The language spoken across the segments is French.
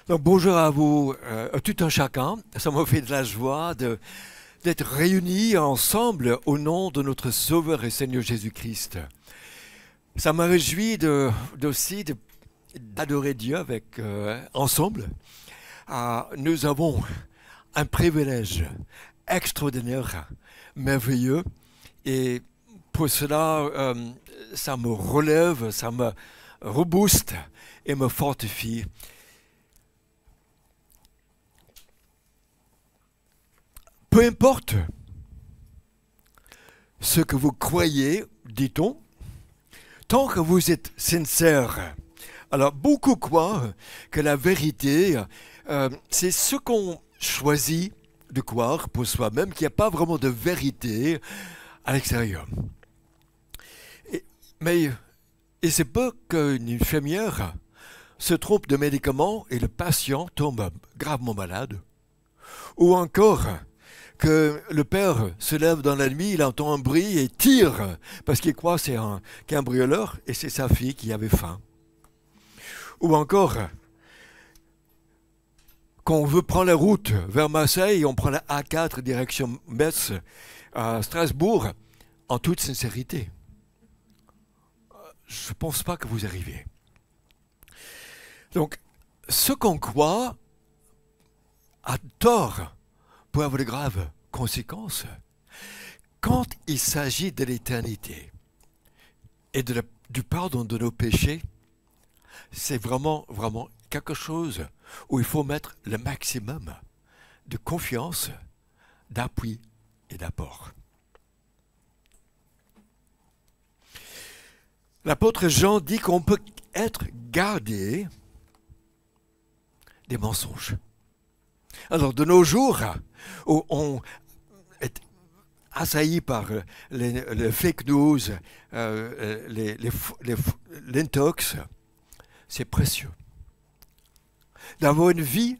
Donc, bonjour à vous, tout un chacun. Ça me fait de la joie d'être réunis ensemble au nom de notre Sauveur et Seigneur Jésus-Christ. Ça me réjouit d'adorer Dieu ensemble. Nous avons un privilège extraordinaire, merveilleux, et pour cela, ça me relève, ça me rebooste et me fortifie. Peu importe ce que vous croyez, dit-on, tant que vous êtes sincère. Alors, beaucoup croient que la vérité, c'est ce qu'on choisit de croire pour soi-même, qu'il n'y a pas vraiment de vérité à l'extérieur. Mais il se peut qu'une infirmière se trompe de médicaments et le patient tombe gravement malade. Ou encore, que le père se lève dans la nuit, il entend un bruit et tire parce qu'il croit que c'est un cambrioleur et c'est sa fille qui avait faim. Ou encore, quand on veut prendre la route vers Marseille, on prend la A4 direction Metz à Strasbourg en toute sincérité. Je ne pense pas que vous arriviez. Donc, ce qu'on croit a tort peut avoir de graves conséquences. Quand il s'agit de l'éternité et du pardon de nos péchés, c'est vraiment quelque chose où il faut mettre le maximum de confiance, d'appui et d'apport. L'apôtre Jean dit qu'on peut être gardé des mensonges. Alors, de nos jours, où on est assailli par les fake news, l'intox, c'est précieux. D'avoir une vie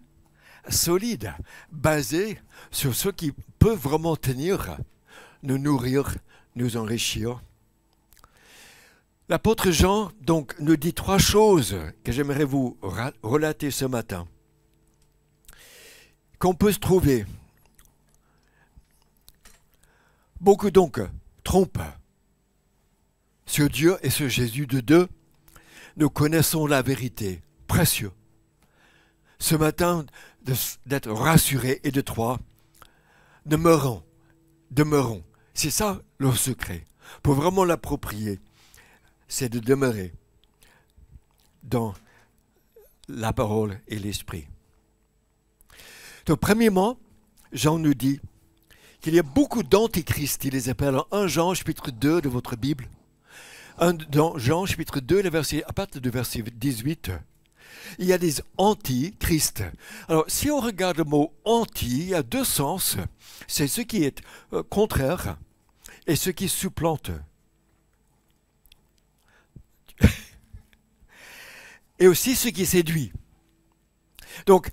solide, basée sur ce qui peut vraiment tenir, nous nourrir, nous enrichir. L'apôtre Jean, donc, nous dit trois choses que j'aimerais vous relater ce matin. Qu'on peut se trouver. Beaucoup donc trompent sur Dieu et sur Jésus. De deux, nous connaissons la vérité, précieux. Ce matin, d'être rassurés. Et de trois, demeurons. C'est ça le secret. Pour vraiment l'approprier, c'est de demeurer dans la parole et l'esprit. Donc, premièrement, Jean nous dit qu'il y a beaucoup d'antichrists. Il les appelle en 1 Jean, chapitre 2 de votre Bible. Dans Jean, chapitre 2, à partir du verset 18, il y a des antichrists. Alors, si on regarde le mot anti, il y a deux sens. C'est ce qui est contraire et ce qui supplante. Et aussi ce qui séduit. Donc,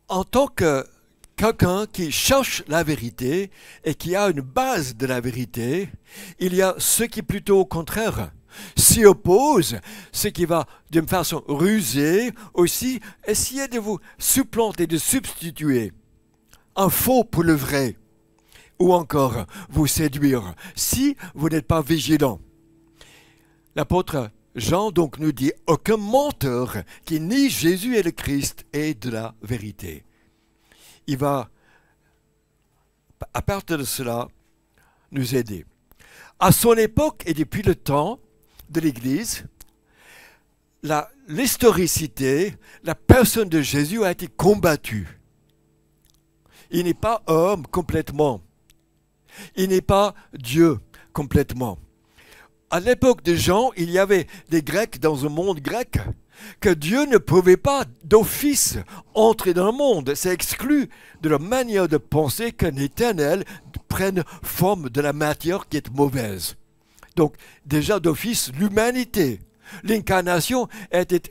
en tant que quelqu'un qui cherche la vérité et qui a une base de la vérité, il y a ce qui plutôt au contraire s'y oppose, ce qui va d'une façon rusée aussi essayer de vous supplanter, de substituer un faux pour le vrai, ou encore vous séduire si vous n'êtes pas vigilant. L'apôtre Jean donc nous dit « Aucun menteur qui nie Jésus et le Christ est de la vérité ». Il va, à partir de cela, nous aider. À son époque et depuis le temps de l'Église, l'historicité, la personne de Jésus a été combattue. Il n'est pas homme complètement. Il n'est pas Dieu complètement. À l'époque de Jean, il y avait des Grecs dans un monde grec que Dieu ne pouvait pas d'office entrer dans le monde. C'est exclu de la manière de penser qu'un éternel prenne forme de la matière qui est mauvaise. Donc, déjà d'office, l'humanité, l'incarnation était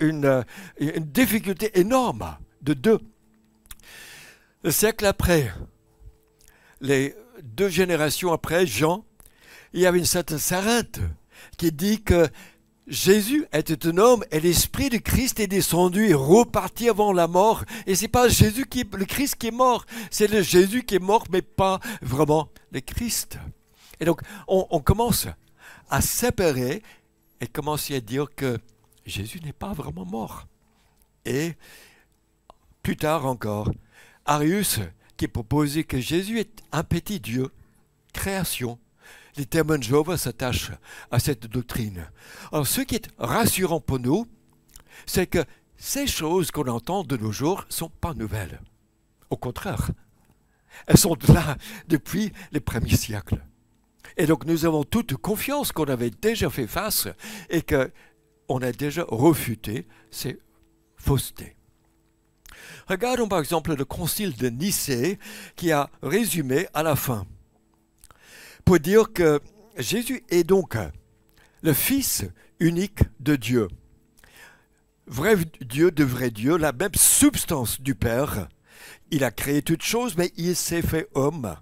une difficulté énorme de deux. Le siècle après, les deux générations après Jean, il y avait une certaine Sarinthe qui dit que Jésus était un homme et l'Esprit de Christ est descendu et reparti avant la mort. Et c'est pas le Christ qui est mort, c'est le Jésus qui est mort, mais pas vraiment le Christ. Et donc, on commence à séparer et commencer à dire que Jésus n'est pas vraiment mort. Et plus tard encore, Arius qui proposait que Jésus est un petit Dieu, création. Les témoins de Jéhovah s'attachent à cette doctrine. Alors, ce qui est rassurant pour nous, c'est que ces choses qu'on entend de nos jours ne sont pas nouvelles. Au contraire, elles sont là depuis les premiers siècles. Et donc, nous avons toute confiance qu'on avait déjà fait face et qu'on a déjà refuté ces faussetés. Regardons par exemple le concile de Nicée qui a résumé à la fin pour dire que Jésus est donc le Fils unique de Dieu. Vrai Dieu de vrai Dieu, la même substance du Père. Il a créé toutes choses, mais il s'est fait homme,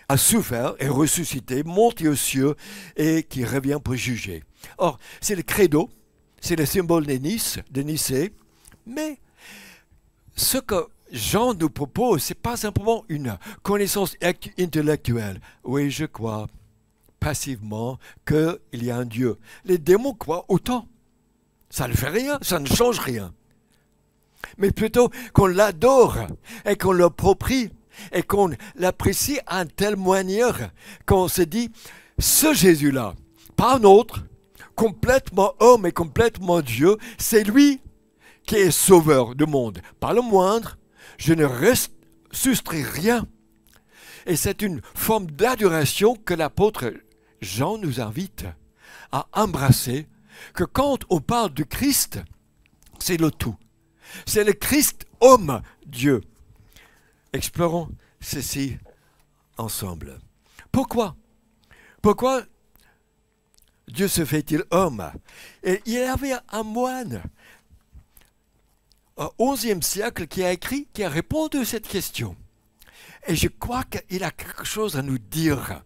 a souffert et ressuscité, monté aux cieux et qui revient pour juger. Or, c'est le credo, c'est le symbole de Nicée, mais ce que Jean nous propose, ce n'est pas simplement une connaissance intellectuelle. Oui, je crois passivement qu'il y a un Dieu. Les démons croient autant. Ça ne fait rien, ça ne change rien. Mais plutôt qu'on l'adore et qu'on l'approprie et qu'on l'apprécie à une telle manière qu'on se dit, ce Jésus-là, pas un autre, complètement homme et complètement Dieu, c'est lui qui est sauveur du monde. Pas le moindre, je ne soustrais rien. Et c'est une forme d'adoration que l'apôtre Jean nous invite à embrasser, que quand on parle du Christ, c'est le tout. C'est le Christ homme, Dieu. Explorons ceci ensemble. Pourquoi Dieu se fait-il homme? Et il y avait un moine au XIe siècle qui a répondu à cette question. Et je crois qu'il a quelque chose à nous dire,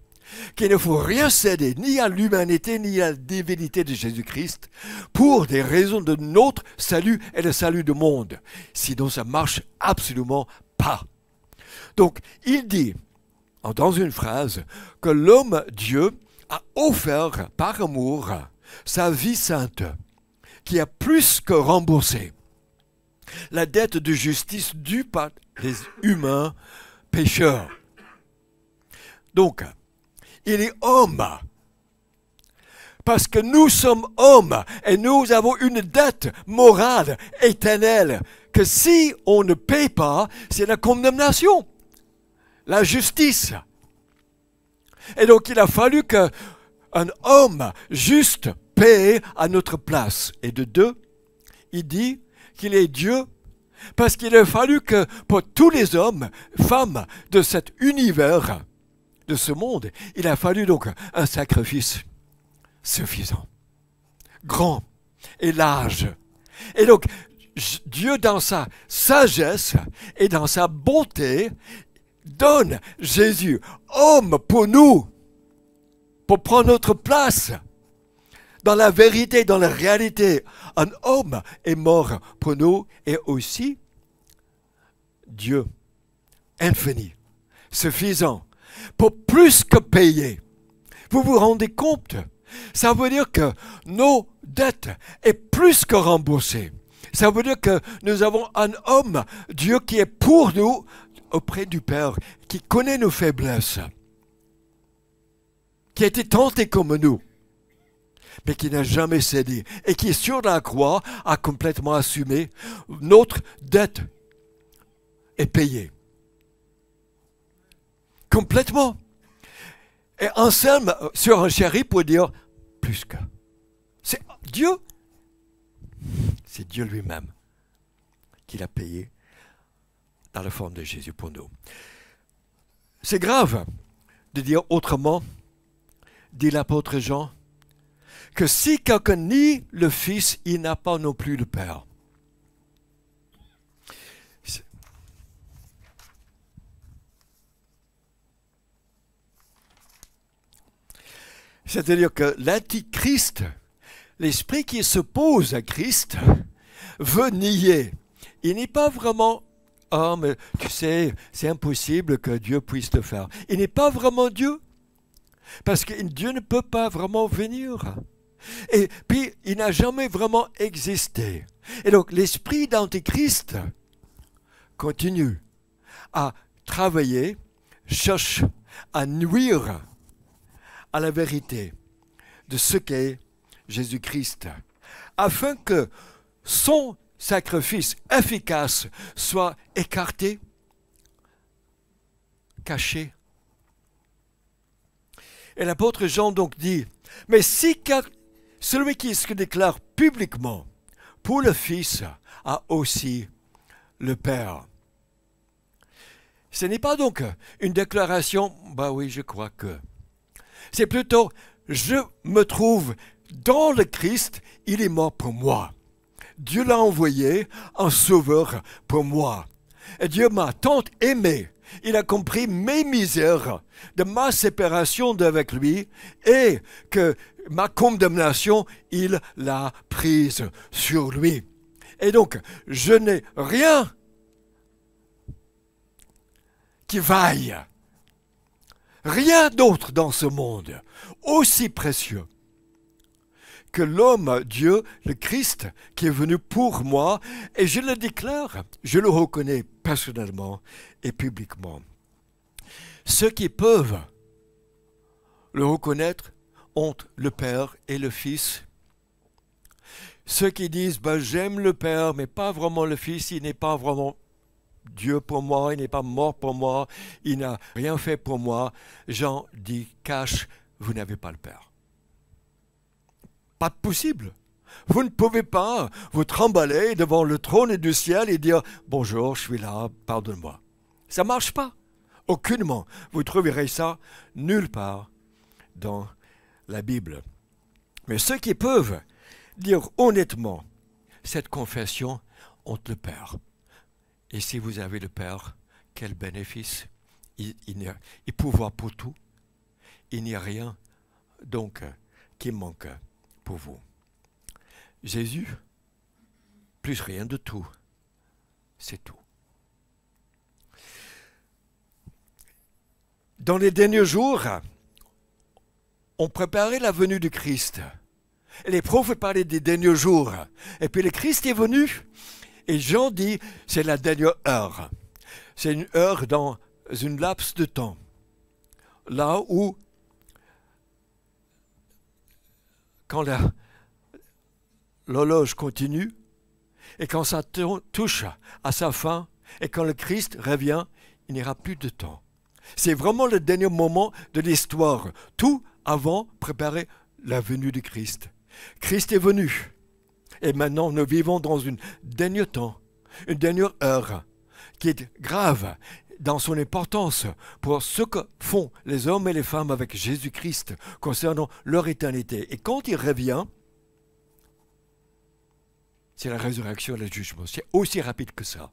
qu'il ne faut rien céder ni à l'humanité ni à la divinité de Jésus-Christ pour des raisons de notre salut et le salut du monde. Sinon, ça ne marche absolument pas. Donc, il dit, dans une phrase, que l'homme-Dieu a offert par amour sa vie sainte, qui a plus que remboursé la dette de justice due par les humains pécheurs. Donc, il est homme. Parce que nous sommes hommes et nous avons une dette morale éternelle que si on ne paye pas, c'est la condamnation, la justice. Et donc, il a fallu qu'un homme juste paye à notre place. Et de deux, il dit qu'il est Dieu parce qu'il a fallu que pour tous les hommes, femmes de cet univers, de ce monde, il a fallu donc un sacrifice suffisant, grand et large. Et donc, Dieu, dans sa sagesse et dans sa bonté, donne Jésus, homme pour nous, pour prendre notre place. Dans la vérité, dans la réalité, un homme est mort pour nous et aussi Dieu, infini, suffisant, pour plus que payer. Vous vous rendez compte? Ça veut dire que nos dettes est plus que remboursées. Ça veut dire que nous avons un homme, Dieu, qui est pour nous auprès du Père, qui connaît nos faiblesses, qui a été tenté comme nous, mais qui n'a jamais cédé, et qui, sur la croix, a complètement assumé notre dette est payée. Complètement. Et Anselme sur un chéri pour dire plus que. C'est Dieu. C'est Dieu lui-même qui l'a payé dans la forme de Jésus pour nous. C'est grave de dire autrement, dit l'apôtre Jean, que si quelqu'un nie le Fils, il n'a pas non plus le Père. C'est-à-dire que l'Antichrist l'esprit qui s'oppose à Christ veut nier. Il n'est pas vraiment « Ah, mais tu sais, c'est impossible que Dieu puisse le faire. » Il n'est pas vraiment Dieu. Parce que Dieu ne peut pas vraiment venir. Et puis, il n'a jamais vraiment existé. Et donc, l'esprit d'Antéchrist continue à travailler, cherche à nuire à la vérité de ce qu'est Jésus-Christ, afin que son sacrifice efficace soit écarté, caché. Et l'apôtre Jean donc dit, mais si celui qui se déclare publiquement pour le Fils a aussi le Père. Ce n'est pas donc une déclaration, bah oui, je crois que. C'est plutôt, je me trouve dans le Christ, il est mort pour moi. Dieu l'a envoyé en sauveur pour moi. Et Dieu m'a tant aimé, il a compris mes misères, de ma séparation d'avec lui, et que ma condamnation, il l'a prise sur lui. Et donc, je n'ai rien qui vaille, rien d'autre dans ce monde aussi précieux que l'homme Dieu, le Christ, qui est venu pour moi, et je le déclare, je le reconnais personnellement et publiquement. Ceux qui peuvent le reconnaître ont le Père et le Fils. Ceux qui disent, j'aime le Père, mais pas vraiment le Fils, il n'est pas vraiment Dieu pour moi, il n'est pas mort pour moi, il n'a rien fait pour moi. Jean dit, cache, vous n'avez pas le Père. Pas possible. Vous ne pouvez pas vous trimballer devant le trône du ciel et dire « Bonjour, je suis là, pardonne-moi ». Ça ne marche pas. Aucunement. Vous trouverez ça nulle part dans la Bible. Mais ceux qui peuvent dire honnêtement cette confession ont le Père. Et si vous avez le Père, quel bénéfice. Il pourvoit pour tout. Il n'y a rien donc qui manque pour vous. Jésus, plus rien de tout, c'est tout. Dans les derniers jours, on préparait la venue du Christ. Et les prophètes parlaient des derniers jours. Et puis le Christ est venu, et Jean dit, c'est la dernière heure. C'est une heure dans une laps de temps. Là où, quand l'horloge continue, et quand ça touche à sa fin, et quand le Christ revient, il n'y aura plus de temps. C'est vraiment le dernier moment de l'histoire. Tout avant préparer la venue du Christ. Christ est venu. Et maintenant, nous vivons dans un dernier temps, une dernière heure, qui est grave dans son importance pour ce que font les hommes et les femmes avec Jésus-Christ concernant leur éternité. Et quand il revient, c'est la résurrection et le jugement. C'est aussi rapide que ça.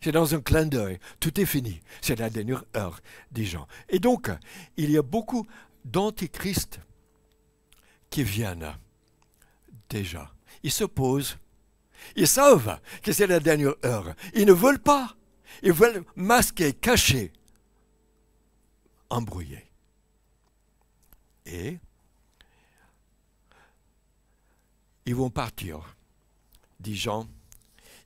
C'est dans un clin d'œil. Tout est fini. C'est la dernière heure des gens. Et donc, il y a beaucoup d'antichrists qui viennent déjà. Ils s'opposent. Ils savent que c'est la dernière heure. Ils ne veulent pas. Ils veulent masquer, cacher, embrouiller. Et ils vont partir, dit Jean.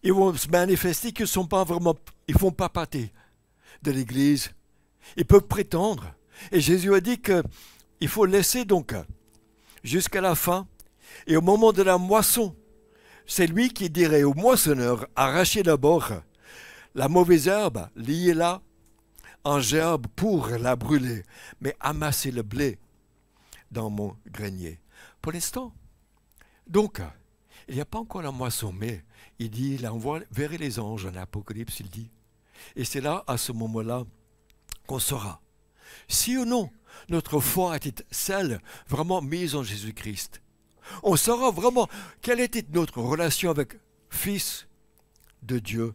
Ils vont se manifester qu'ils sont pas vraiment, ils font pas partie de l'Église. Ils peuvent prétendre. Et Jésus a dit qu'il faut laisser donc jusqu'à la fin. Et au moment de la moisson, c'est lui qui dirait au moissonneur, arrachez d'abord la mauvaise herbe, liez-la en gerbe pour la brûler, mais amassez le blé dans mon grenier. Pour l'instant. Donc, il n'y a pas encore la moisson, mais il dit, il enverrait les anges en Apocalypse, il dit. Et c'est là, à ce moment-là, qu'on saura si ou non notre foi était celle vraiment mise en Jésus-Christ. On saura vraiment quelle était notre relation avec Fils de Dieu,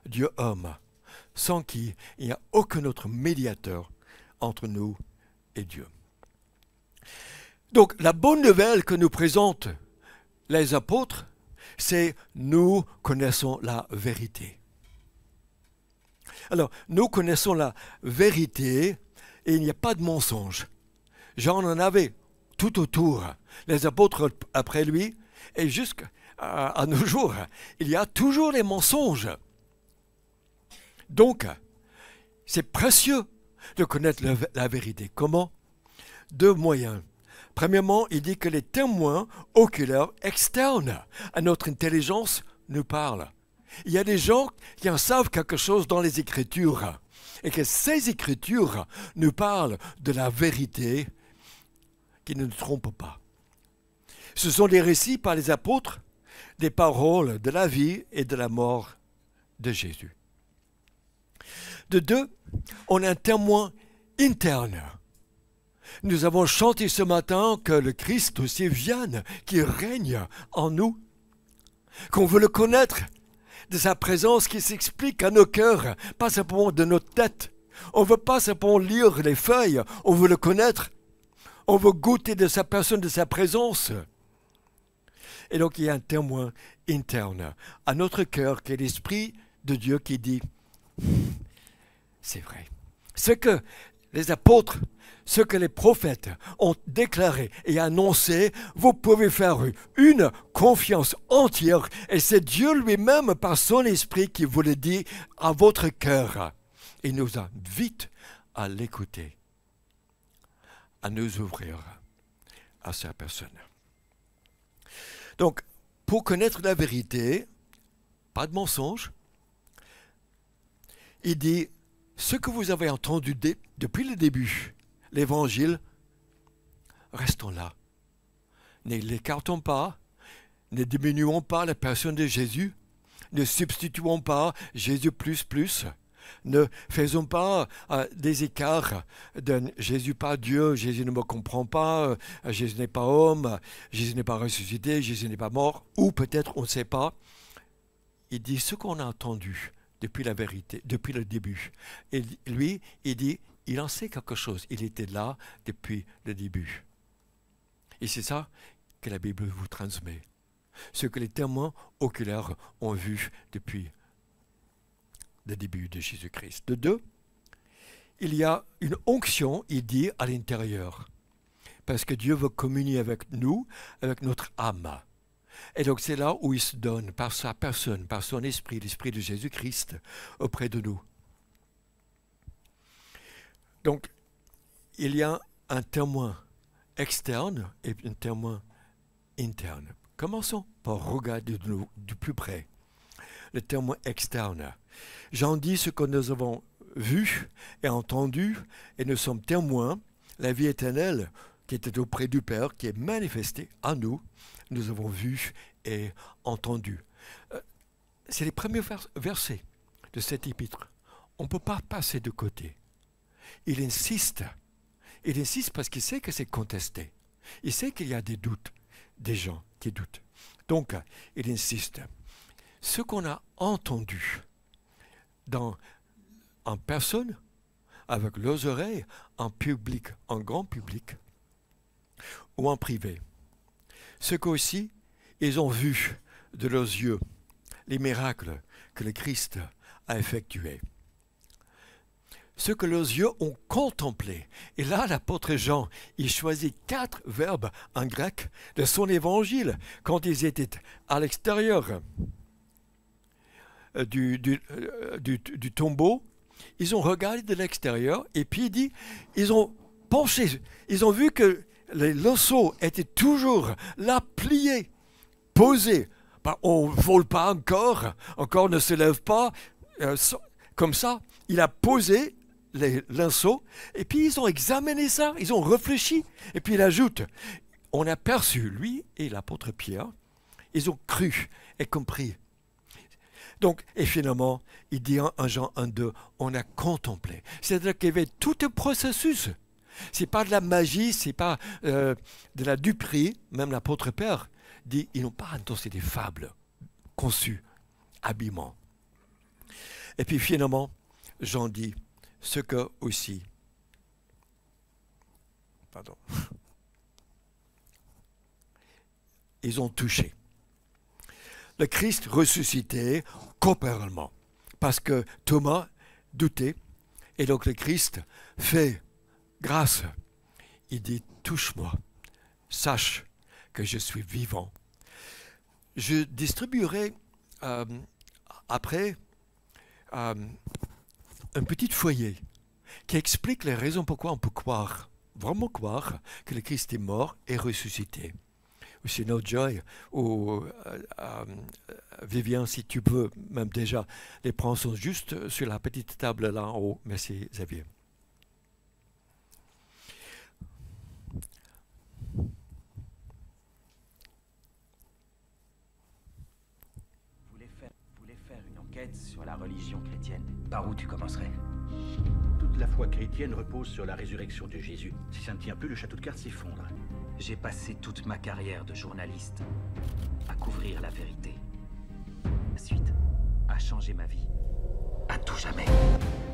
Dieu homme, sans qui il n'y a aucun autre médiateur entre nous et Dieu. Donc la bonne nouvelle que nous présente les apôtres, c'est nous connaissons la vérité. Alors, nous connaissons la vérité et il n'y a pas de mensonge. Jean en avait tout autour. Les apôtres après lui, et jusqu'à nos jours, il y a toujours les mensonges. Donc, c'est précieux de connaître la vérité. Comment? Deux moyens. Premièrement, il dit que les témoins oculaires externes à notre intelligence nous parlent. Il y a des gens qui en savent quelque chose dans les Écritures et que ces Écritures nous parlent de la vérité qui ne nous trompe pas. Ce sont des récits par les apôtres, des paroles de la vie et de la mort de Jésus. De deux, on a un témoin interne. Nous avons chanté ce matin que le Christ aussi vienne, qui règne en nous, qu'on veut le connaître, de sa présence qui s'explique à nos cœurs, pas simplement de notre tête. On ne veut pas simplement lire les feuilles, on veut le connaître. On veut goûter de sa personne, de sa présence. Et donc il y a un témoin interne à notre cœur qui est l'Esprit de Dieu qui dit « C'est vrai. Ce que les apôtres, ce que les prophètes ont déclaré et annoncé, vous pouvez faire une confiance entière et c'est Dieu lui-même par son esprit qui vous le dit à votre cœur. Il nous invite à l'écouter, à nous ouvrir à sa personne. Donc, pour connaître la vérité, pas de mensonge, il dit ce que vous avez entendu depuis le début, l'évangile, restons là. Ne l'écartons pas, ne diminuons pas la personne de Jésus, ne substituons pas Jésus plus, ne faisons pas des écarts de Jésus pas Dieu, Jésus ne me comprend pas, Jésus n'est pas homme, Jésus n'est pas ressuscité, Jésus n'est pas mort, ou peut-être on ne sait pas. Il dit ce qu'on a entendu depuis la vérité, depuis le début. Et lui, il dit, il en sait quelque chose. Il était là depuis le début. Et c'est ça que la Bible vous transmet. Ce que les témoins oculaires ont vu depuis le début de Jésus-Christ. De deux, il y a une onction, il dit, à l'intérieur. Parce que Dieu veut communier avec nous, avec notre âme. Et donc c'est là où il se donne par sa personne, par son esprit, l'esprit de Jésus-Christ auprès de nous. Donc il y a un témoin externe et un témoin interne. Commençons par regarder du plus près. Le témoin externe. J'en dis ce que nous avons vu et entendu et nous sommes témoins, la vie éternelle qui était auprès du Père, qui est manifestée à nous, nous avons vu et entendu. C'est les premiers versets de cet épître. On ne peut pas passer de côté. Il insiste parce qu'il sait que c'est contesté. Il sait qu'il y a des doutes, des gens qui doutent. Donc, il insiste. Ce qu'on a entendu en personne, avec leurs oreilles, en public, en grand public, ou en privé. Ce qu'aussi, ils ont vu de leurs yeux, les miracles que le Christ a effectués. Ce que leurs yeux ont contemplé. Et là, l'apôtre Jean, il choisit 4 verbes en grec de son évangile quand ils étaient à l'extérieur du tombeau. Ils ont regardé de l'extérieur et puis il dit, ils ont penché, ils ont vu que les lassos étaient toujours là, pliés, posés. Ben, on ne vole pas encore ne se lève pas, comme ça. Il a posé les linceaux, et puis ils ont examiné ça, ils ont réfléchi, et puis il ajoute, on a perçu, lui et l'apôtre Pierre, ils ont cru et compris. Donc, et finalement, il dit en Jean 1,2, on a contemplé. C'est-à-dire qu'il y avait tout un processus. C'est pas de la magie, c'est pas de la duperie. Même l'apôtre Pierre dit, ils n'ont pas entendu des fables conçues, habillement. Et puis finalement, Jean dit, ce que aussi, ils ont touché. Le Christ ressuscité corporellement, parce que Thomas doutait, et donc le Christ fait grâce. Il dit, touche-moi, sache que je suis vivant. Je distribuerai après un petit foyer qui explique les raisons pourquoi on peut croire, vraiment croire, que le Christ est mort et ressuscité. Ou sinon, Joy ou Vivian, si tu veux, même déjà, les points sont juste sur la petite table là en haut. Merci, Xavier. Voulais faire une enquête sur la religion chrétienne. Par où tu commencerais? Toute la foi chrétienne repose sur la résurrection de Jésus. Si ça ne tient plus, le château de cartes s'effondre. J'ai passé toute ma carrière de journaliste à couvrir la vérité. La suite a changé ma vie. À tout jamais.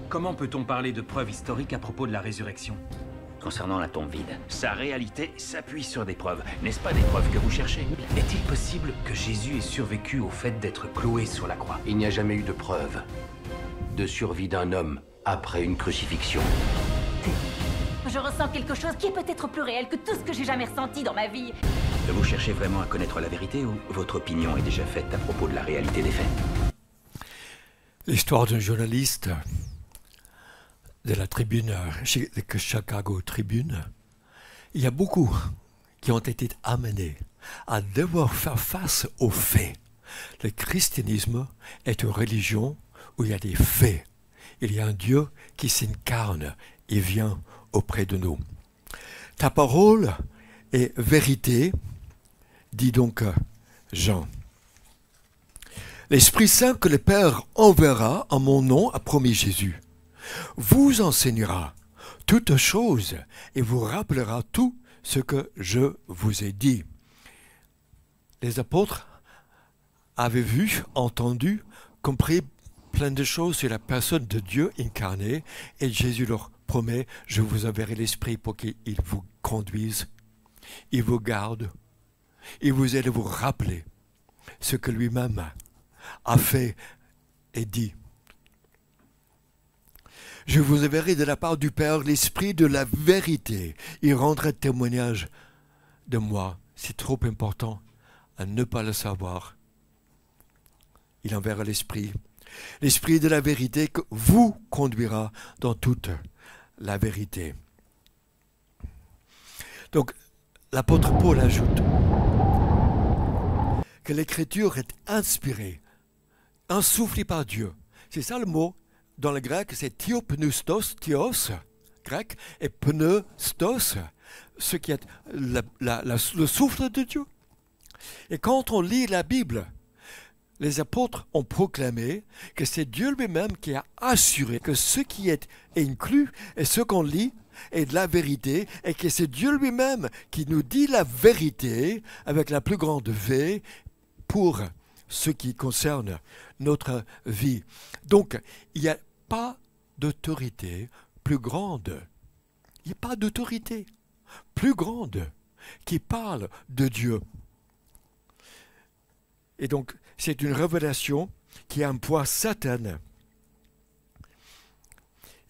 Comment peut-on parler de preuves historiques à propos de la résurrection? Concernant la tombe vide, Sa réalité s'appuie sur des preuves. N'est-ce pas des preuves que vous cherchez? Est-il possible que Jésus ait survécu au fait d'être cloué sur la croix? Il n'y a jamais eu de preuve de survie d'un homme après une crucifixion. Je ressens quelque chose qui est peut-être plus réel que tout ce que j'ai jamais ressenti dans ma vie. Vous cherchez vraiment à connaître la vérité ou votre opinion est déjà faite à propos de la réalité des faits? L'histoire d'un journaliste de la Tribune, de Chicago Tribune, il y a beaucoup qui ont été amenés à devoir faire face aux faits. Le christianisme est une religion où il y a des faits. Il y a un Dieu qui s'incarne et vient auprès de nous. Ta parole est vérité, dit donc Jean. L'Esprit Saint que le Père enverra en mon nom, a promis Jésus, vous enseignera toutes choses et vous rappellera tout ce que je vous ai dit. Les apôtres avaient vu, entendu, compris plein de choses sur la personne de Dieu incarné, et Jésus leur promet, je vous enverrai l'Esprit pour qu'il vous conduise, il vous garde, il vous aide à vous rappeler ce que lui-même a fait et dit. Je vous enverrai de la part du Père l'Esprit de la vérité. Il rendra témoignage de moi. C'est trop important à ne pas le savoir. Il enverra l'Esprit. L'Esprit de la vérité que vous conduira dans toute la vérité. Donc, l'apôtre Paul ajoute que l'Écriture est inspirée, insoufflée par Dieu. C'est ça le mot. Dans le grec, c'est theopneustos, théos, grec, et pneustos, ce qui est le souffle de Dieu. Et quand on lit la Bible, les apôtres ont proclamé que c'est Dieu lui-même qui a assuré que ce qui est inclus et ce qu'on lit est de la vérité, et que c'est Dieu lui-même qui nous dit la vérité avec la plus grande V pour ce qui concerne notre vie. Donc, il n'y a pas d'autorité plus grande. Il n'y a pas d'autorité plus grande qui parle de Dieu. Et donc, c'est une révélation qui a un poids certain.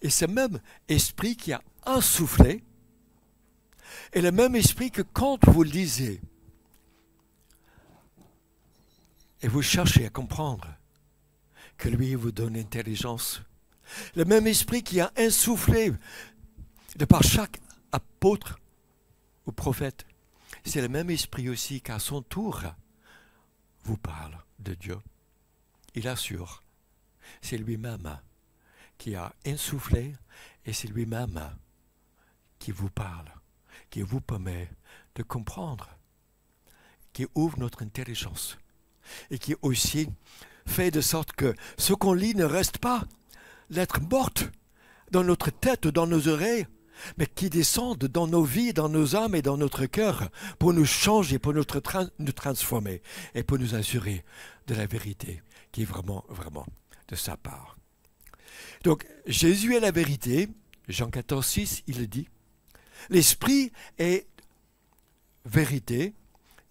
Et ce même esprit qui a insoufflé est le même esprit que quand vous lisez et vous cherchez à comprendre, que lui vous donne l'intelligence. Le même esprit qui a insoufflé de par chaque apôtre ou prophète, c'est le même esprit aussi qu'à son tour vous parle de Dieu. Il assure, c'est lui-même qui a insoufflé et c'est lui-même qui vous parle, qui vous permet de comprendre, qui ouvre notre intelligence et qui aussi fait de sorte que ce qu'on lit ne reste pas lettre morte dans notre tête, dans nos oreilles, mais qui descendent dans nos vies, dans nos âmes et dans notre cœur pour nous changer, pour nous transformer et pour nous assurer de la vérité qui est vraiment, vraiment de sa part. Donc, Jésus est la vérité. Jean 14, 6, il le dit. L'Esprit est vérité.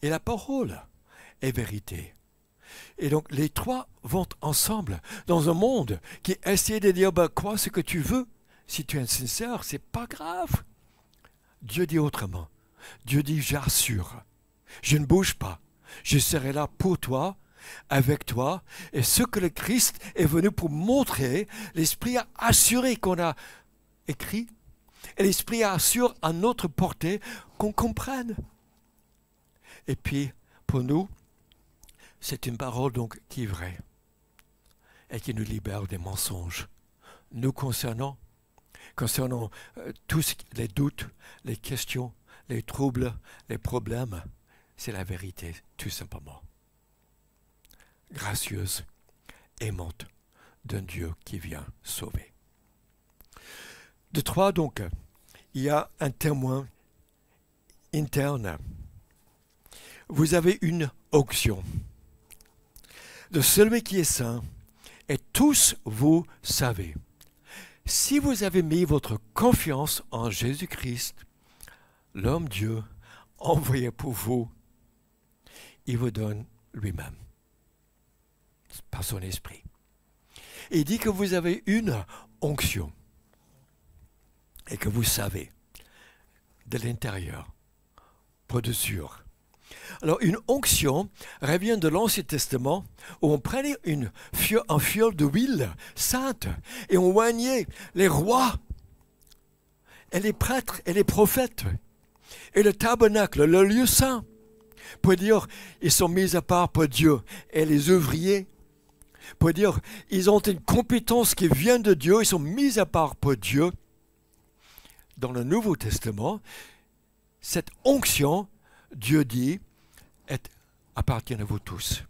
et la parole est vérité. Et donc les trois vont ensemble dans un monde qui essaie de dire crois ce que tu veux. Si tu es sincère, c'est pas grave. Dieu dit autrement. Dieu dit j'assure. Je ne bouge pas. Je serai là pour toi, avec toi. Et ce que le Christ est venu pour montrer, l'Esprit a assuré qu'on a écrit. Et l'Esprit assure à notre portée qu'on comprenne. Et puis, pour nous, c'est une parole donc qui est vraie et qui nous libère des mensonges. Nous concernant tous les doutes, les questions, les troubles, les problèmes, c'est la vérité, tout simplement. Gracieuse, aimante d'un Dieu qui vient sauver. De trois, donc, il y a un témoin interne. Vous avez une onction de celui qui est saint, et tous vous savez. Si vous avez mis votre confiance en Jésus-Christ, l'homme Dieu, envoyé pour vous, il vous donne lui-même, par son esprit. Il dit que vous avez une onction, et que vous savez, de l'intérieur, pas de sûr. Alors, une onction revient de l'Ancien Testament où on prenait un fiole d'huile sainte et on oignait les rois et les prêtres et les prophètes et le tabernacle, le lieu saint, pour dire ils sont mis à part pour Dieu, et les ouvriers, pour dire ils ont une compétence qui vient de Dieu, ils sont mis à part pour Dieu. Dans le Nouveau Testament, cette onction, Dieu dit, appartient à vous tous.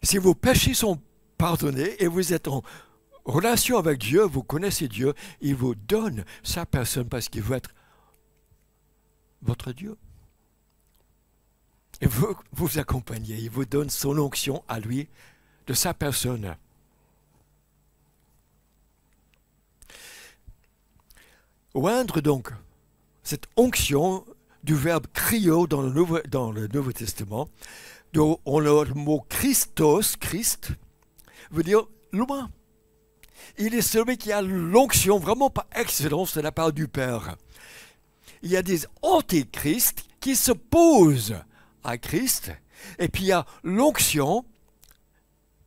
Si vos péchés sont pardonnés et vous êtes en relation avec Dieu, vous connaissez Dieu, il vous donne sa personne parce qu'il veut être votre Dieu. Il veut vous accompagner, il vous donne son onction à lui, de sa personne. Oindre donc, cette onction du verbe cryo dans le Nouveau Testament, dont le mot Christos, Christ, veut dire loin. Il est celui qui a l'onction, vraiment par excellence de la part du Père. Il y a des antichrists qui s'opposent à Christ, et puis il y a l'onction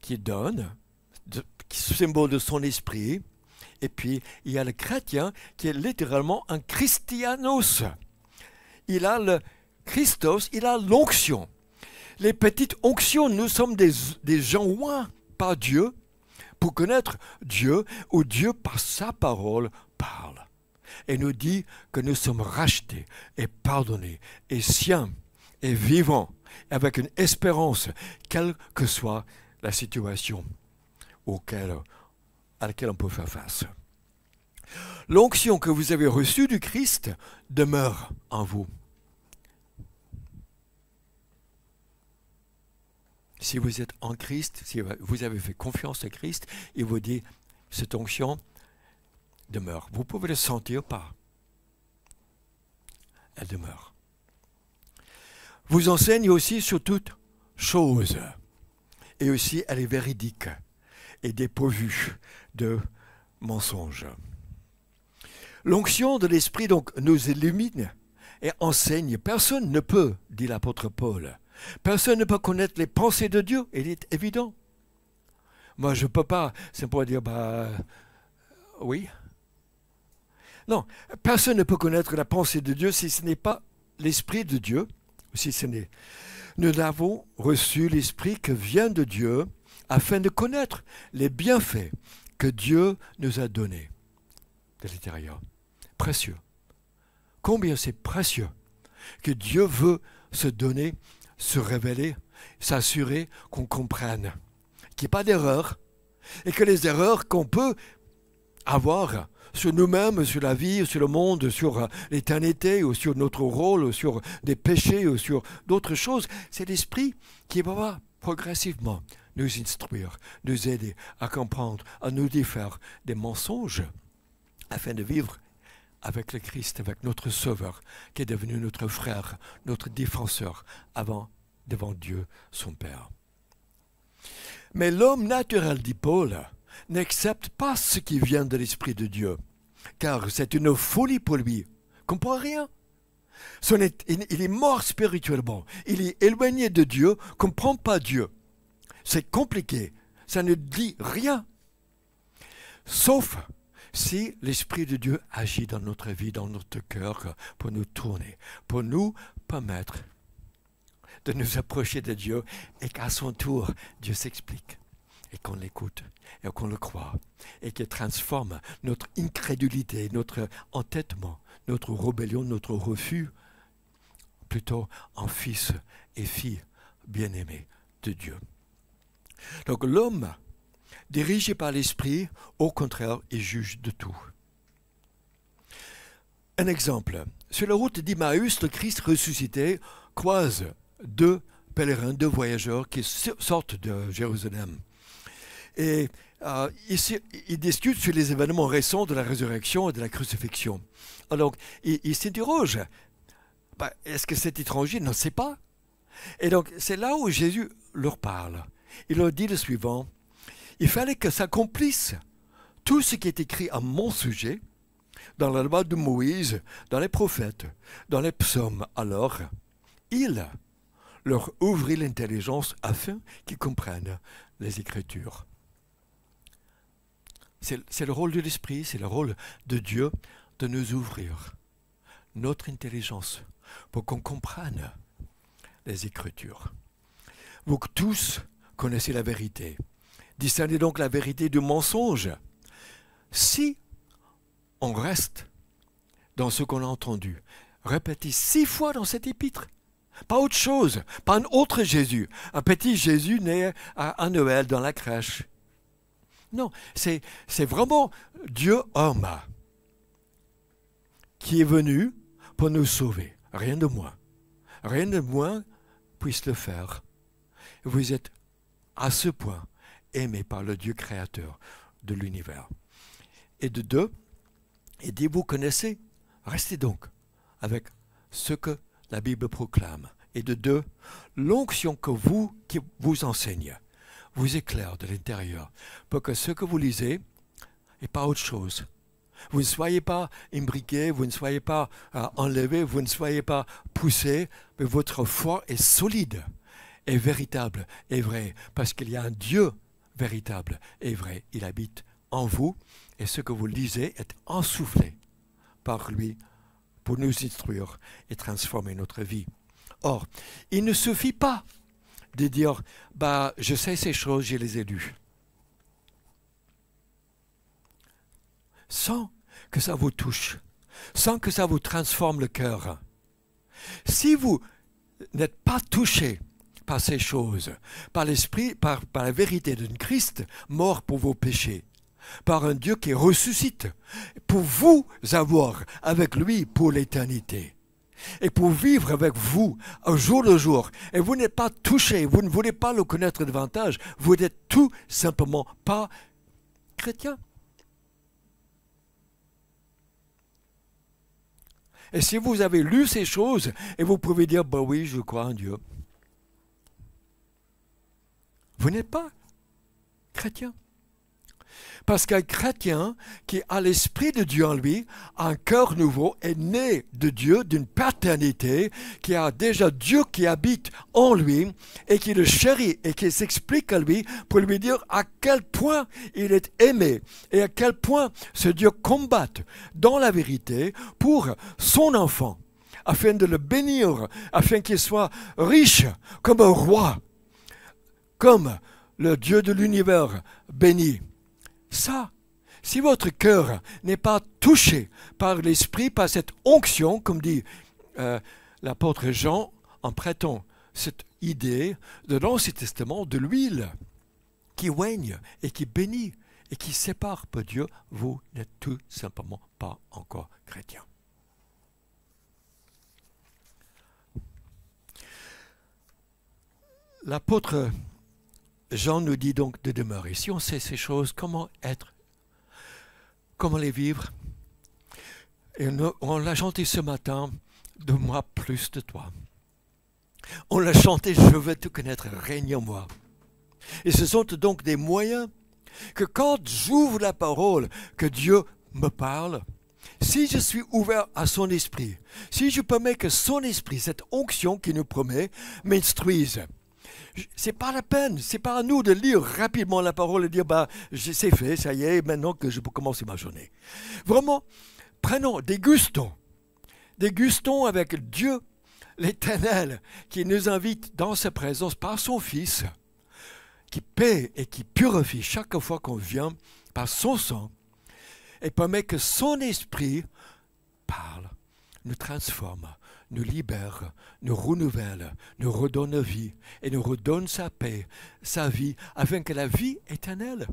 qui donne, symbole de son esprit, et puis il y a le chrétien qui est littéralement un Christianos. Il a le Christos, il a l'onction. Les petites onctions, nous sommes des gens oints par Dieu pour connaître Dieu, où Dieu par sa parole parle et nous dit que nous sommes rachetés et pardonnés et siens et vivants avec une espérance, quelle que soit la situation à laquelle on peut faire face. L'onction que vous avez reçue du Christ demeure en vous. Si vous êtes en Christ, si vous avez fait confiance à Christ, il vous dit, cette onction demeure. Vous pouvez le sentir pas. Elle demeure. Vous enseigne aussi sur toute chose. Et aussi, elle est véridique et dépourvue de mensonges. L'onction de l'Esprit donc nous illumine et enseigne. Personne ne peut, dit l'apôtre Paul, personne ne peut connaître les pensées de Dieu, il est évident. Moi, je ne peux pas, c'est pour dire, oui. Non, personne ne peut connaître la pensée de Dieu si ce n'est pas l'Esprit de Dieu. Si ce n'est. Nous avons reçu l'Esprit que vient de Dieu afin de connaître les bienfaits que Dieu nous a donnés de l'intérieur. Précieux. Combien c'est précieux que Dieu veut se donner, se révéler, s'assurer qu'on comprenne, qu'il n'y ait pas d'erreur, et que les erreurs qu'on peut avoir sur nous-mêmes, sur la vie, sur le monde, sur l'éternité, ou sur notre rôle, ou sur des péchés, ou sur d'autres choses, c'est l'Esprit qui va progressivement nous instruire, nous aider à comprendre, à nous défaire des mensonges, afin de vivre avec le Christ, avec notre Sauveur, qui est devenu notre frère, notre défenseur, devant Dieu, son Père. Mais l'homme naturel, dit Paul, n'accepte pas ce qui vient de l'Esprit de Dieu, car c'est une folie pour lui. Il ne comprend rien. Il est mort spirituellement. Il est éloigné de Dieu, ne comprend pas Dieu. C'est compliqué. Ça ne dit rien. Sauf si l'Esprit de Dieu agit dans notre vie, dans notre cœur, pour nous tourner, pour nous permettre de nous approcher de Dieu et qu'à son tour, Dieu s'explique et qu'on l'écoute et qu'on le croit et qu'il transforme notre incrédulité, notre entêtement, notre rébellion, notre refus, plutôt en fils et filles bien-aimés de Dieu. Donc l'homme, dirigé par l'Esprit, au contraire, il juge de tout. Un exemple. Sur la route d'Emmaüs, le Christ ressuscité croise deux pèlerins, deux voyageurs qui sortent de Jérusalem. Et ils discutent sur les événements récents de la résurrection et de la crucifixion. Alors, ils s'interrogent. Est-ce que cet étranger ne sait pas? Et donc, c'est là où Jésus leur parle. Il leur dit le suivant. Il fallait que s'accomplisse tout ce qui est écrit à mon sujet dans la loi de Moïse, dans les prophètes, dans les psaumes. Alors, il leur ouvrit l'intelligence afin qu'ils comprennent les Écritures. C'est le rôle de l'Esprit, c'est le rôle de Dieu de nous ouvrir notre intelligence pour qu'on comprenne les Écritures. Vous tous connaissez la vérité. Discernez donc la vérité du mensonge. Si on reste dans ce qu'on a entendu, répété 6 fois dans cet épître, pas autre chose, pas un autre Jésus, un petit Jésus né à Noël dans la crèche. Non, c'est vraiment Dieu homme qui est venu pour nous sauver, rien de moins. Rien de moins puisse le faire. Vous êtes à ce point aimé par le Dieu créateur de l'univers. Et de deux, et dit vous connaissez, restez donc avec ce que la Bible proclame. Et de deux, l'onction qui vous enseigne vous éclaire de l'intérieur pour que ce que vous lisez n'est pas autre chose. Vous ne soyez pas imbriqué, vous ne soyez pas enlevé, vous ne soyez pas poussé, mais votre foi est solide, est véritable, est vrai, parce qu'il y a un Dieu véritable et vrai. Il habite en vous et ce que vous lisez est ensoufflé par lui pour nous instruire et transformer notre vie. Or, il ne suffit pas de dire « je sais ces choses, je les ai lues ». Sans que ça vous touche, sans que ça vous transforme le cœur. Si vous n'êtes pas touché par ces choses, par l'esprit, par la vérité de Christ, mort pour vos péchés, par un Dieu qui ressuscite, pour vous avoir avec lui pour l'éternité, et pour vivre avec vous un jour le jour, et vous n'êtes pas touché, vous ne voulez pas le connaître davantage, vous n'êtes tout simplement pas chrétien. Et si vous avez lu ces choses, et vous pouvez dire, oui, je crois en Dieu, vous n'êtes pas chrétien. Parce qu'un chrétien qui a l'Esprit de Dieu en lui, a un cœur nouveau, est né de Dieu, d'une paternité, qui a déjà Dieu qui habite en lui, et qui le chérit, et qui s'explique à lui pour lui dire à quel point il est aimé, et à quel point ce Dieu combat dans la vérité pour son enfant, afin de le bénir, afin qu'il soit riche comme un roi, comme le Dieu de l'univers béni. Ça, si votre cœur n'est pas touché par l'Esprit, par cette onction, comme dit l'apôtre Jean, en prêtant cette idée de l'Ancien Testament, de l'huile qui règne et qui bénit et qui sépare de Dieu, vous n'êtes tout simplement pas encore chrétien. L'apôtre Jean nous dit donc de demeurer. Si on sait ces choses, comment les vivre? Et on l'a chanté ce matin, de moi plus de toi. On l'a chanté, je veux te connaître, règne en moi. Et ce sont donc des moyens que quand j'ouvre la parole, que Dieu me parle, si je suis ouvert à son esprit, si je permets que son esprit, cette onction qu'il nous promet, m'instruise, c'est pas la peine, c'est pas à nous de lire rapidement la parole et dire c'est fait, ça y est, maintenant que je peux commencer ma journée. Vraiment, dégustons avec Dieu l'Éternel qui nous invite dans sa présence par son Fils, qui paie et qui purifie chaque fois qu'on vient par son sang et permet que son esprit parle, nous transforme, nous libère, nous renouvelle, nous redonne vie et nous redonne sa paix, sa vie, afin que la vie éternelle,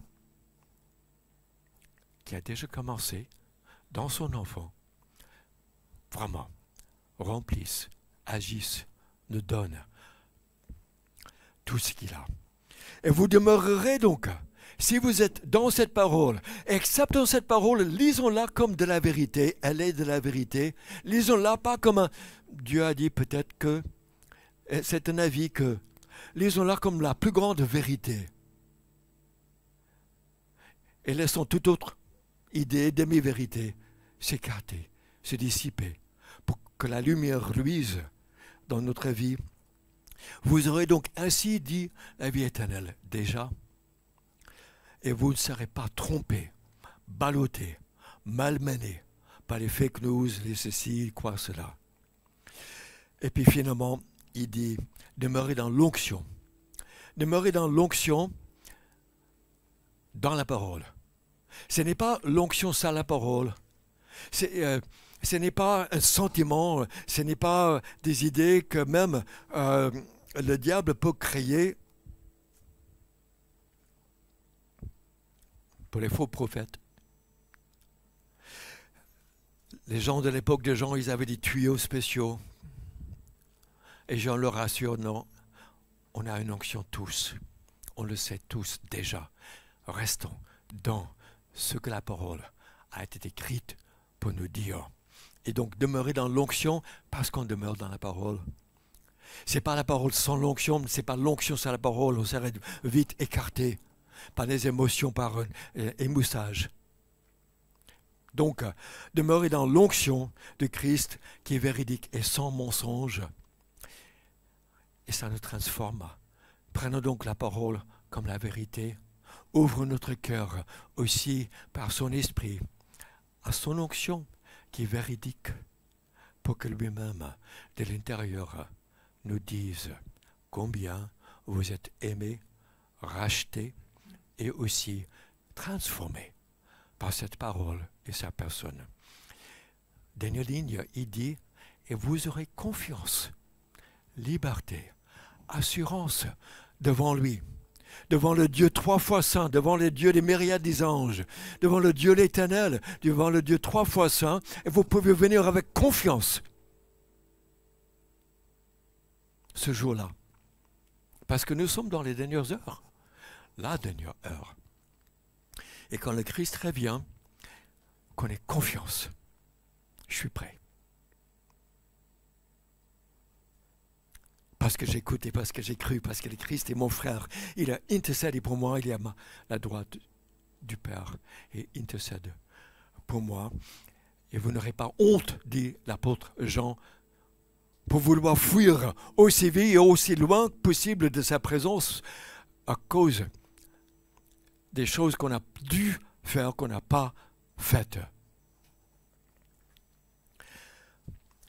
qui a déjà commencé dans son enfant, vraiment remplisse, agisse, nous donne tout ce qu'il a. Et vous demeurerez donc, si vous êtes dans cette parole, acceptons cette parole, lisons-la comme de la vérité, elle est de la vérité, lisons-la pas comme Dieu a dit peut-être que, c'est un avis que, lisons-la comme la plus grande vérité. Et laissons toute autre idée, demi-vérité, s'écarter, se dissiper, pour que la lumière luise dans notre vie. Vous aurez donc ainsi dit la vie éternelle déjà, et vous ne serez pas trompés, ballottés, malmenés par les fake news, les ceci, quoi, cela. Et puis finalement, il dit, demeurez dans l'onction. Demeurez dans l'onction, dans la parole. Ce n'est pas l'onction sans la parole. Ce n'est pas un sentiment, ce n'est pas des idées que même le diable peut créer pour les faux prophètes. Les gens de l'époque de Jean, ils avaient des tuyaux spéciaux. Et Jean leur rassure, non, on a une onction tous. On le sait tous déjà. Restons dans ce que la parole a été écrite pour nous dire. Et donc demeurer dans l'onction parce qu'on demeure dans la parole. Ce n'est pas la parole sans l'onction, ce n'est pas l'onction sans la parole. On serait vite écarté par les émotions, par un émoussage. Donc, demeurer dans l'onction de Christ qui est véridique et sans mensonge. Et ça nous transforme. Prenons donc la parole comme la vérité. Ouvre notre cœur aussi par son esprit à son onction qui est véridique pour que lui-même, de l'intérieur, nous dise combien vous êtes aimés, rachetés et aussi transformés par cette parole et sa personne. Dernière ligne, il dit, et vous aurez confiance, liberté, assurance devant lui, devant le Dieu trois fois saint, devant le Dieu des myriades des anges, devant le Dieu l'Éternel, devant le Dieu trois fois saint, et vous pouvez venir avec confiance ce jour-là. Parce que nous sommes dans les dernières heures, la dernière heure. Et quand le Christ revient, qu'on ait confiance. Je suis prêt. Parce que j'écoute et parce que j'ai cru, parce que le Christ est mon frère. Il a intercédé pour moi, il est à la droite du Père et intercède pour moi. Et vous n'aurez pas honte, dit l'apôtre Jean, pour vouloir fuir aussi vite et aussi loin que possible de sa présence à cause des choses qu'on a dû faire, qu'on n'a pas faites.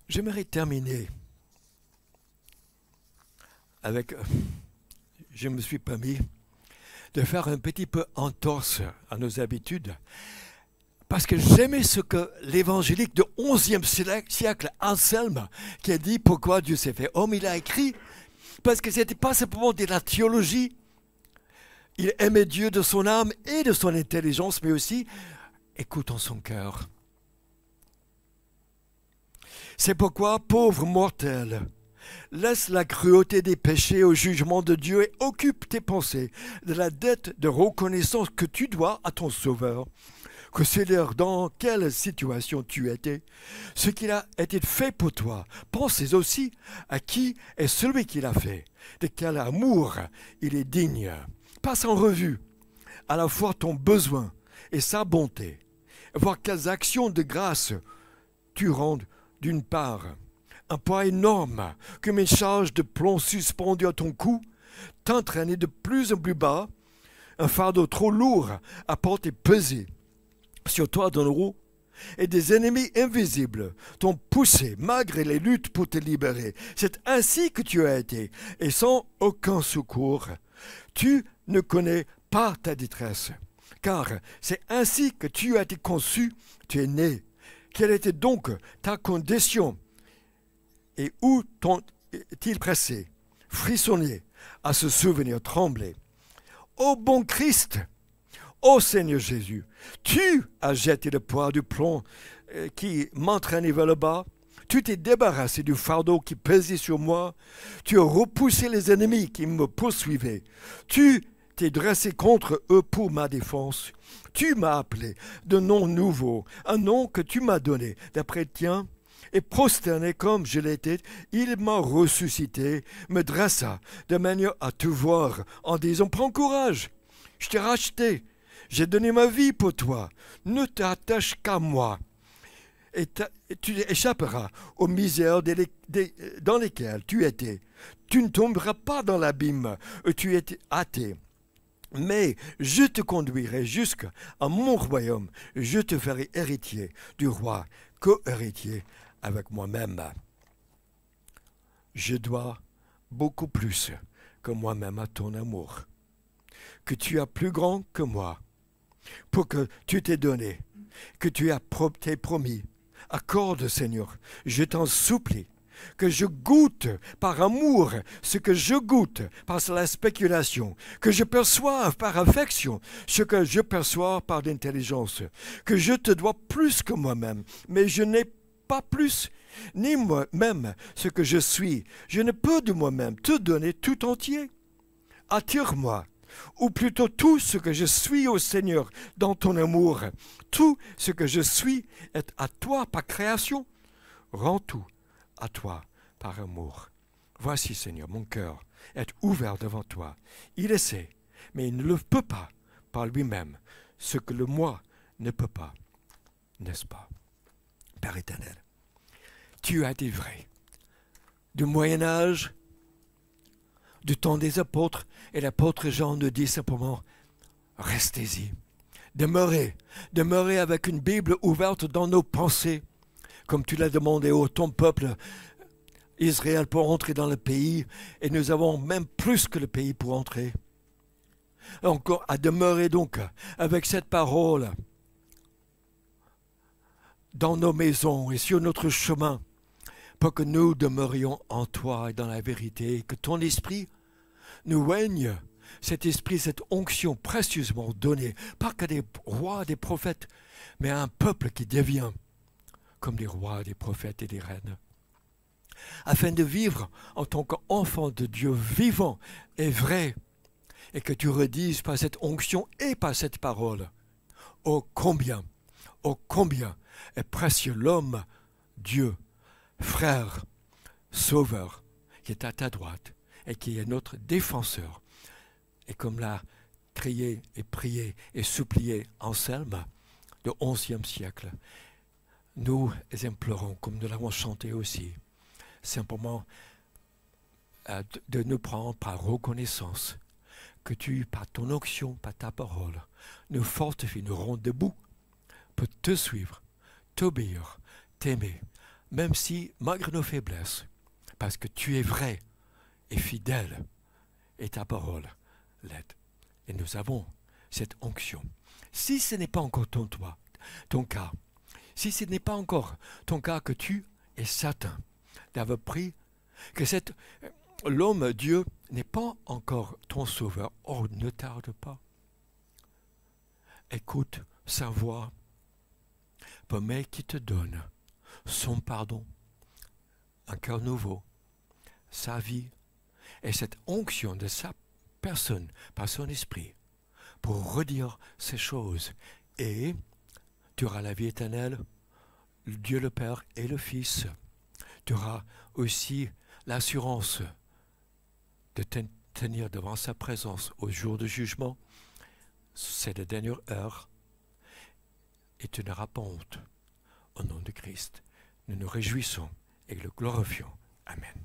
J'aimerais terminer avec, je me suis permis de faire un petit peu entorse à nos habitudes, parce que j'aimais ce que l'évangélique du XIe siècle, Anselme, qui a dit pourquoi Dieu s'est fait homme, il a écrit, parce que ce n'était pas simplement de la théologie, il aimait Dieu de son âme et de son intelligence, mais aussi, écoutons son cœur. C'est pourquoi, pauvre mortel, laisse la cruauté des péchés au jugement de Dieu et occupe tes pensées de la dette de reconnaissance que tu dois à ton Sauveur. Considère dans quelle situation tu étais, ce qu'il a été fait pour toi. Pensez aussi à qui est celui qui l'a fait, de quel amour il est digne. Passe en revue à la fois ton besoin et sa bonté. Voir quelles actions de grâce tu rends d'une part. Un poids énorme, comme une charge de plomb suspendue à ton cou, t'entraîner de plus en plus bas, un fardeau trop lourd à porter pesé sur toi dans le haut, et des ennemis invisibles t'ont poussé malgré les luttes pour te libérer. C'est ainsi que tu as été, et sans aucun secours. Tu ne connais pas ta détresse, car c'est ainsi que tu as été conçu, tu es né. Quelle était donc ta condition, et où t'ont-ils pressé, frissonné, à se souvenir, trembler? Ô bon Christ, ô Seigneur Jésus, tu as jeté le poids du plomb qui m'entraînait vers le bas. Tu t'es débarrassé du fardeau qui pesait sur moi. Tu as repoussé les ennemis qui me poursuivaient. Tu t'es dressé contre eux pour ma défense. Tu m'as appelé de nom nouveau, un nom que tu m'as donné d'après le tien. Et prosterné comme je l'étais, il m'a ressuscité, me dressa de manière à te voir en disant « Prends courage, je t'ai racheté, j'ai donné ma vie pour toi, ne t'attache qu'à moi. Et tu échapperas aux misères dans lesquelles tu étais. Tu ne tomberas pas dans l'abîme où tu étais hâté. Mais je te conduirai jusqu'à mon royaume, je te ferai héritier du roi, co-héritier avec moi-même. Je dois beaucoup plus que moi-même à ton amour, que tu as plus grand que moi, pour que tu t'es donné, que tu t'es promis. Accorde, Seigneur, je t'en supplie, que je goûte par amour ce que je goûte par la spéculation, que je perçoive par affection ce que je perçois par l'intelligence, que je te dois plus que moi-même, mais je n'ai pas plus, ni moi-même ce que je suis. Je ne peux de moi-même te donner tout entier. Attire-moi, ou plutôt tout ce que je suis au Seigneur dans ton amour. Tout ce que je suis est à toi par création. Rends tout à toi par amour. Voici, Seigneur, mon cœur est ouvert devant toi. Il essaie, mais il ne le peut pas par lui-même, ce que le moi ne peut pas, n'est-ce pas? Père éternel, tu as été vrai. Du Moyen-Âge, du temps des apôtres, et l'apôtre Jean nous dit simplement, restez-y. Demeurez avec une Bible ouverte dans nos pensées, comme tu l'as demandé au ton peuple Israël pour entrer dans le pays, et nous avons même plus que le pays pour entrer. Encore à demeurer donc avec cette parole dans nos maisons et sur notre chemin, pour que nous demeurions en toi et dans la vérité, que ton esprit nous règne, cet esprit, cette onction précieusement donnée, pas qu'à des rois, des prophètes, mais à un peuple qui devient comme des rois, des prophètes et des reines, afin de vivre en tant qu'enfant de Dieu vivant et vrai, et que tu redises par cette onction et par cette parole, oh combien est précieux l'homme, Dieu, frère, sauveur, qui est à ta droite et qui est notre défenseur. Et comme l'a crié et prié et supplié Anselme du XIe siècle, nous implorons, comme nous l'avons chanté aussi, simplement de nous prendre par reconnaissance que tu, par ton onction, par ta parole, nous fortifies, nous rends debout pour te suivre, t'obéir, t'aimer, même si, malgré nos faiblesses, parce que tu es vrai et fidèle, et ta parole l'aide. Et nous avons cette onction. Si ce n'est pas encore ton cas, si ce n'est pas encore ton cas que tu es certain d'avoir pris, que l'homme Dieu n'est pas encore ton sauveur, oh, ne tarde pas. Écoute sa voix, permets qu'il te donne son pardon, un cœur nouveau, sa vie et cette onction de sa personne par son esprit pour redire ces choses et Tu auras la vie éternelle, Dieu le Père et le Fils. Tu auras aussi l'assurance de te tenir devant sa présence au jour du jugement. C'est la dernière heure. Et tu n'auras pas honte. Au nom de Christ, nous nous réjouissons et le glorifions. Amen.